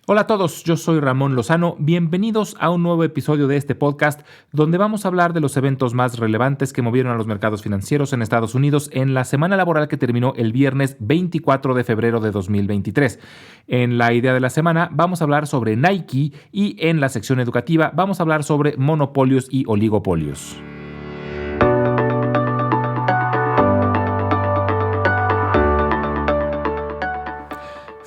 Hola a todos, yo soy Ramón Lozano, bienvenidos a un nuevo episodio de este podcast donde vamos a hablar de los eventos más relevantes que movieron a los mercados financieros en Estados Unidos en la semana laboral que terminó el viernes 24 de febrero de 2023. En la idea de la semana vamos a hablar sobre Nike y en la sección educativa vamos a hablar sobre monopolios y oligopolios.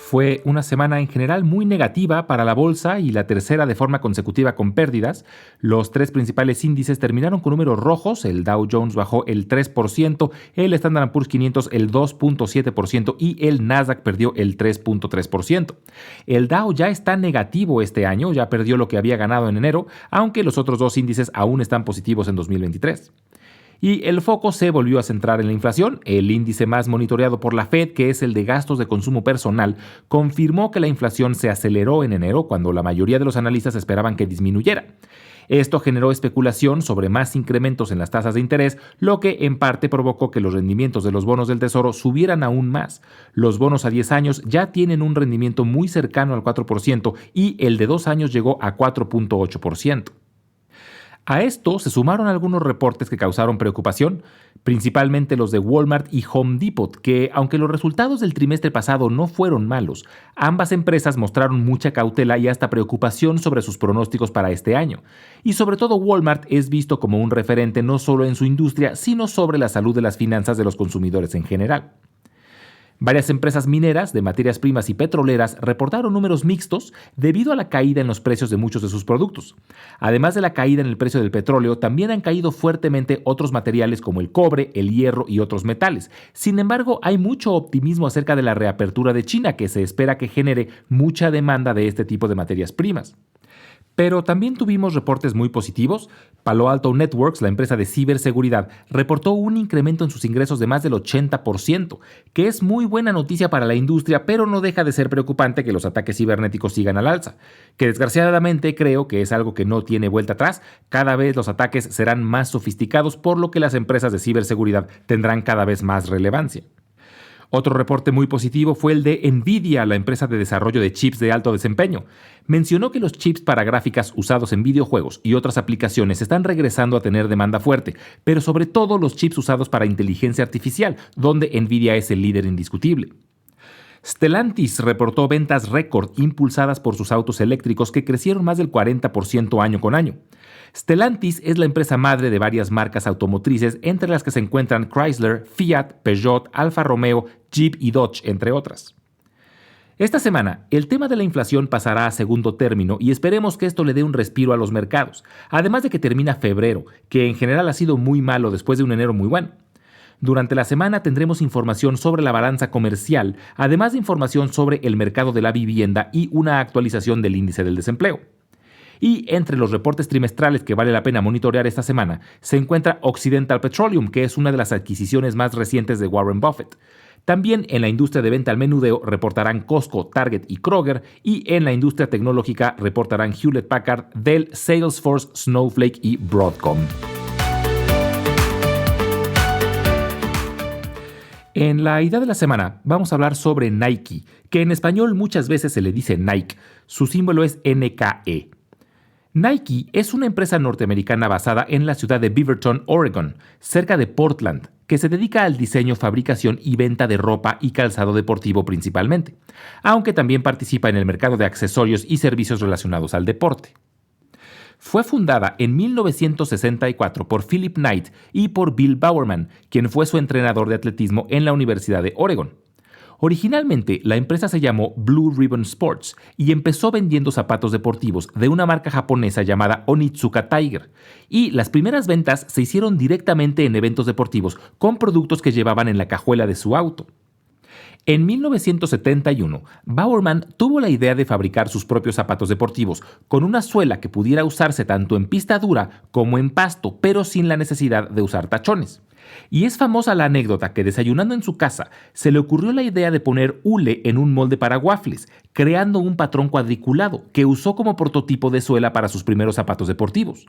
Fue una semana en general muy negativa para la bolsa y la tercera de forma consecutiva con pérdidas. Los tres principales índices terminaron con números rojos. El Dow Jones bajó el 3%, el Standard & Poor's 500 el 2.7% y el Nasdaq perdió el 3.3%. El Dow ya está negativo este año, ya perdió lo que había ganado en enero, aunque los otros dos índices aún están positivos en 2023. Y el foco se volvió a centrar en la inflación. El índice más monitoreado por la Fed, que es el de gastos de consumo personal, confirmó que la inflación se aceleró en enero cuando la mayoría de los analistas esperaban que disminuyera. Esto generó especulación sobre más incrementos en las tasas de interés, lo que en parte provocó que los rendimientos de los bonos del Tesoro subieran aún más. Los bonos a 10 años ya tienen un rendimiento muy cercano al 4% y el de 2 años llegó a 4.8%. A esto se sumaron algunos reportes que causaron preocupación, principalmente los de Walmart y Home Depot, que, aunque los resultados del trimestre pasado no fueron malos, ambas empresas mostraron mucha cautela y hasta preocupación sobre sus pronósticos para este año. Y sobre todo Walmart es visto como un referente no solo en su industria, sino sobre la salud de las finanzas de los consumidores en general. Varias empresas mineras de materias primas y petroleras reportaron números mixtos debido a la caída en los precios de muchos de sus productos. Además de la caída en el precio del petróleo, también han caído fuertemente otros materiales como el cobre, el hierro y otros metales. Sin embargo, hay mucho optimismo acerca de la reapertura de China, que se espera que genere mucha demanda de este tipo de materias primas. Pero también tuvimos reportes muy positivos. Palo Alto Networks, la empresa de ciberseguridad, reportó un incremento en sus ingresos de más del 80%, que es muy buena noticia para la industria, pero no deja de ser preocupante que los ataques cibernéticos sigan al alza, que desgraciadamente creo que es algo que no tiene vuelta atrás. Cada vez los ataques serán más sofisticados, por lo que las empresas de ciberseguridad tendrán cada vez más relevancia. Otro reporte muy positivo fue el de Nvidia, la empresa de desarrollo de chips de alto desempeño. Mencionó que los chips para gráficas usados en videojuegos y otras aplicaciones están regresando a tener demanda fuerte, pero sobre todo los chips usados para inteligencia artificial, donde Nvidia es el líder indiscutible. Stellantis reportó ventas récord impulsadas por sus autos eléctricos que crecieron más del 40% año con año. Stellantis es la empresa madre de varias marcas automotrices, entre las que se encuentran Chrysler, Fiat, Peugeot, Alfa Romeo, Jeep y Dodge, entre otras. Esta semana, el tema de la inflación pasará a segundo término y esperemos que esto le dé un respiro a los mercados, además de que termina febrero, que en general ha sido muy malo después de un enero muy bueno. Durante la semana tendremos información sobre la balanza comercial, además de información sobre el mercado de la vivienda y una actualización del índice del desempleo. Y entre los reportes trimestrales que vale la pena monitorear esta semana, se encuentra Occidental Petroleum, que es una de las adquisiciones más recientes de Warren Buffett. También en la industria de venta al menudeo reportarán Costco, Target y Kroger, y en la industria tecnológica reportarán Hewlett Packard, Dell, Salesforce, Snowflake y Broadcom. En la idea de la semana vamos a hablar sobre Nike, que en español muchas veces se le dice Nike. Su símbolo es NKE. Nike es una empresa norteamericana basada en la ciudad de Beaverton, Oregon, cerca de Portland, que se dedica al diseño, fabricación y venta de ropa y calzado deportivo principalmente, aunque también participa en el mercado de accesorios y servicios relacionados al deporte. Fue fundada en 1964 por Philip Knight y por Bill Bowerman, quien fue su entrenador de atletismo en la Universidad de Oregon. Originalmente, la empresa se llamó Blue Ribbon Sports y empezó vendiendo zapatos deportivos de una marca japonesa llamada Onitsuka Tiger, y las primeras ventas se hicieron directamente en eventos deportivos con productos que llevaban en la cajuela de su auto. En 1971, Bowerman tuvo la idea de fabricar sus propios zapatos deportivos con una suela que pudiera usarse tanto en pista dura como en pasto, pero sin la necesidad de usar tachones. Y es famosa la anécdota que desayunando en su casa se le ocurrió la idea de poner hule en un molde para waffles, creando un patrón cuadriculado que usó como prototipo de suela para sus primeros zapatos deportivos.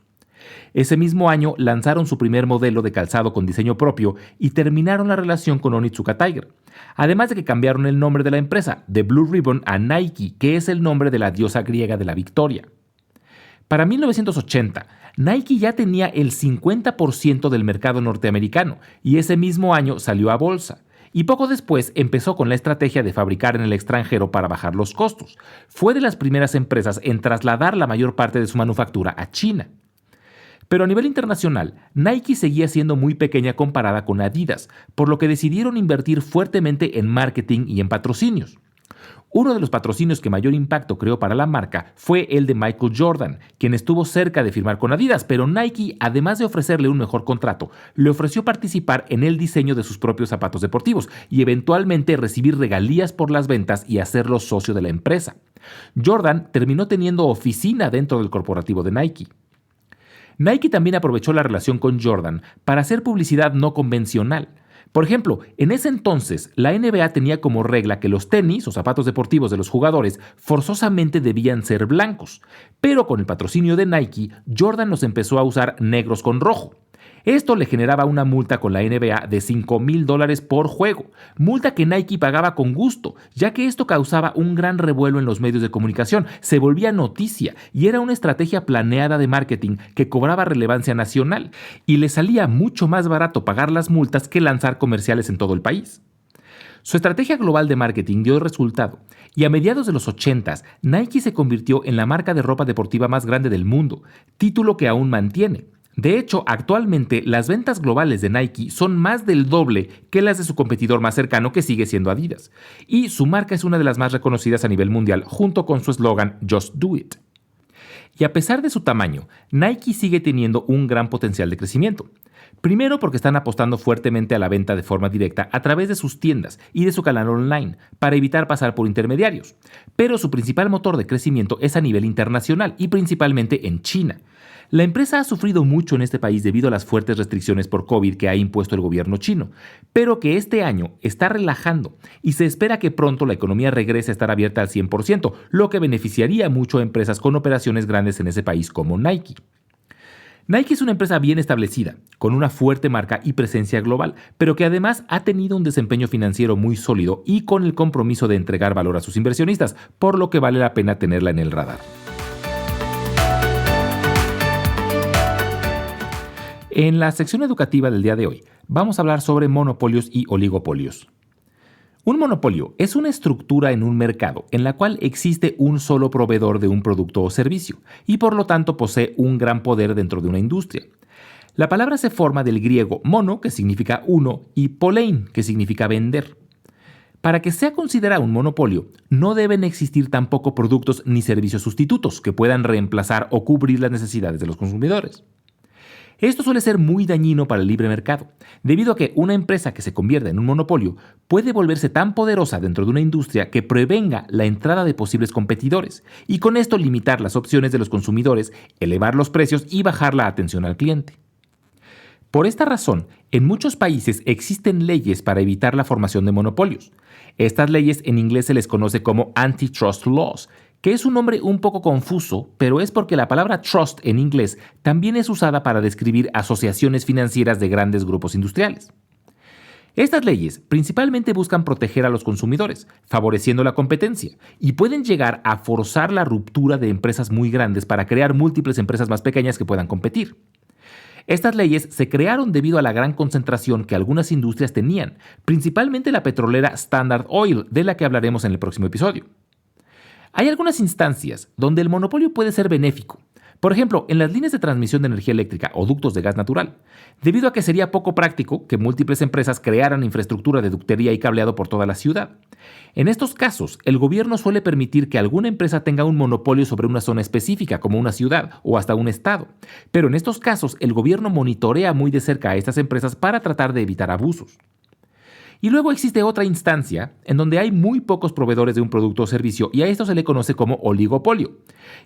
Ese mismo año lanzaron su primer modelo de calzado con diseño propio y terminaron la relación con Onitsuka Tiger. Además de que cambiaron el nombre de la empresa de Blue Ribbon a Nike, que es el nombre de la diosa griega de la victoria. Para 1980, Nike ya tenía el 50% del mercado norteamericano y ese mismo año salió a bolsa. Y poco después empezó con la estrategia de fabricar en el extranjero para bajar los costos. Fue de las primeras empresas en trasladar la mayor parte de su manufactura a China. Pero a nivel internacional, Nike seguía siendo muy pequeña comparada con Adidas, por lo que decidieron invertir fuertemente en marketing y en patrocinios. Uno de los patrocinios que mayor impacto creó para la marca fue el de Michael Jordan, quien estuvo cerca de firmar con Adidas, pero Nike, además de ofrecerle un mejor contrato, le ofreció participar en el diseño de sus propios zapatos deportivos y eventualmente recibir regalías por las ventas y hacerlo socio de la empresa. Jordan terminó teniendo oficina dentro del corporativo de Nike. Nike también aprovechó la relación con Jordan para hacer publicidad no convencional. Por ejemplo, en ese entonces, la NBA tenía como regla que los tenis o zapatos deportivos de los jugadores forzosamente debían ser blancos, pero con el patrocinio de Nike, Jordan los empezó a usar negros con rojo. Esto le generaba una multa con la NBA de $5,000 por juego, multa que Nike pagaba con gusto, ya que esto causaba un gran revuelo en los medios de comunicación, se volvía noticia y era una estrategia planeada de marketing que cobraba relevancia nacional y le salía mucho más barato pagar las multas que lanzar comerciales en todo el país. Su estrategia global de marketing dio resultado y a mediados de los 80s, Nike se convirtió en la marca de ropa deportiva más grande del mundo, título que aún mantiene. De hecho, actualmente las ventas globales de Nike son más del doble que las de su competidor más cercano, que sigue siendo Adidas. Y su marca es una de las más reconocidas a nivel mundial, junto con su eslogan Just Do It. Y a pesar de su tamaño, Nike sigue teniendo un gran potencial de crecimiento. Primero porque están apostando fuertemente a la venta de forma directa a través de sus tiendas y de su canal online, para evitar pasar por intermediarios. Pero su principal motor de crecimiento es a nivel internacional y principalmente en China. La empresa ha sufrido mucho en este país debido a las fuertes restricciones por COVID que ha impuesto el gobierno chino, pero que este año está relajando y se espera que pronto la economía regrese a estar abierta al 100%, lo que beneficiaría mucho a empresas con operaciones grandes en ese país como Nike. Nike es una empresa bien establecida, con una fuerte marca y presencia global, pero que además ha tenido un desempeño financiero muy sólido y con el compromiso de entregar valor a sus inversionistas, por lo que vale la pena tenerla en el radar. En la sección educativa del día de hoy, vamos a hablar sobre monopolios y oligopolios. Un monopolio es una estructura en un mercado en la cual existe un solo proveedor de un producto o servicio y por lo tanto posee un gran poder dentro de una industria. La palabra se forma del griego mono, que significa uno, y polein, que significa vender. Para que sea considerado un monopolio, no deben existir tampoco productos ni servicios sustitutos que puedan reemplazar o cubrir las necesidades de los consumidores. Esto suele ser muy dañino para el libre mercado, debido a que una empresa que se convierta en un monopolio puede volverse tan poderosa dentro de una industria que prevenga la entrada de posibles competidores y con esto limitar las opciones de los consumidores, elevar los precios y bajar la atención al cliente. Por esta razón, en muchos países existen leyes para evitar la formación de monopolios. Estas leyes en inglés se les conoce como antitrust laws, que es un nombre un poco confuso, pero es porque la palabra trust en inglés también es usada para describir asociaciones financieras de grandes grupos industriales. Estas leyes principalmente buscan proteger a los consumidores, favoreciendo la competencia, y pueden llegar a forzar la ruptura de empresas muy grandes para crear múltiples empresas más pequeñas que puedan competir. Estas leyes se crearon debido a la gran concentración que algunas industrias tenían, principalmente la petrolera Standard Oil, de la que hablaremos en el próximo episodio. Hay algunas instancias donde el monopolio puede ser benéfico, por ejemplo, en las líneas de transmisión de energía eléctrica o ductos de gas natural, debido a que sería poco práctico que múltiples empresas crearan infraestructura de ductería y cableado por toda la ciudad. En estos casos, el gobierno suele permitir que alguna empresa tenga un monopolio sobre una zona específica, como una ciudad o hasta un estado, pero en estos casos el gobierno monitorea muy de cerca a estas empresas para tratar de evitar abusos. Y luego existe otra instancia en donde hay muy pocos proveedores de un producto o servicio y a esto se le conoce como oligopolio.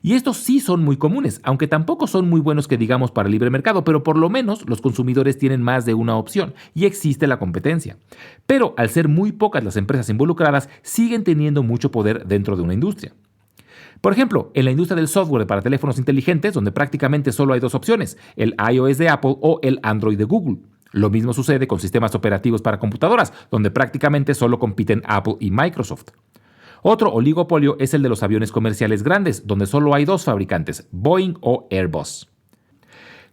Y estos sí son muy comunes, aunque tampoco son muy buenos que digamos para el libre mercado, pero por lo menos los consumidores tienen más de una opción y existe la competencia. Pero al ser muy pocas las empresas involucradas, siguen teniendo mucho poder dentro de una industria. Por ejemplo, en la industria del software para teléfonos inteligentes, donde prácticamente solo hay dos opciones, el iOS de Apple o el Android de Google. Lo mismo sucede con sistemas operativos para computadoras, donde prácticamente solo compiten Apple y Microsoft. Otro oligopolio es el de los aviones comerciales grandes, donde solo hay dos fabricantes, Boeing o Airbus.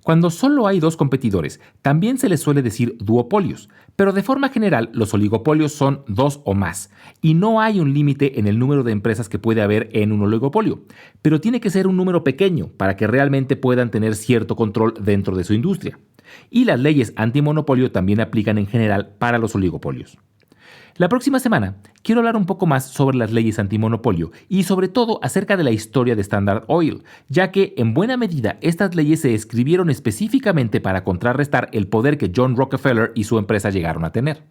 Cuando solo hay dos competidores, también se les suele decir duopolios, pero de forma general los oligopolios son dos o más, y no hay un límite en el número de empresas que puede haber en un oligopolio, pero tiene que ser un número pequeño para que realmente puedan tener cierto control dentro de su industria. Y las leyes antimonopolio también aplican en general para los oligopolios. La próxima semana quiero hablar un poco más sobre las leyes antimonopolio y sobre todo acerca de la historia de Standard Oil, ya que en buena medida estas leyes se escribieron específicamente para contrarrestar el poder que John Rockefeller y su empresa llegaron a tener.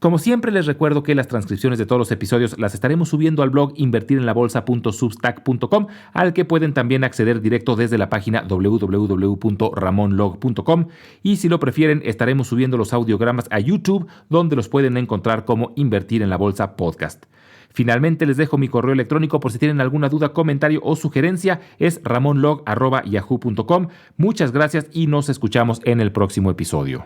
Como siempre les recuerdo que las transcripciones de todos los episodios las estaremos subiendo al blog invertirenlabolsa.substack.com, al que pueden también acceder directo desde la página www.ramonlog.com, y si lo prefieren estaremos subiendo los audiogramas a YouTube, donde los pueden encontrar como Invertir en la Bolsa Podcast. Finalmente les dejo mi correo electrónico por si tienen alguna duda, comentario o sugerencia, es ramonlog@yahoo.com. Muchas gracias y nos escuchamos en el próximo episodio.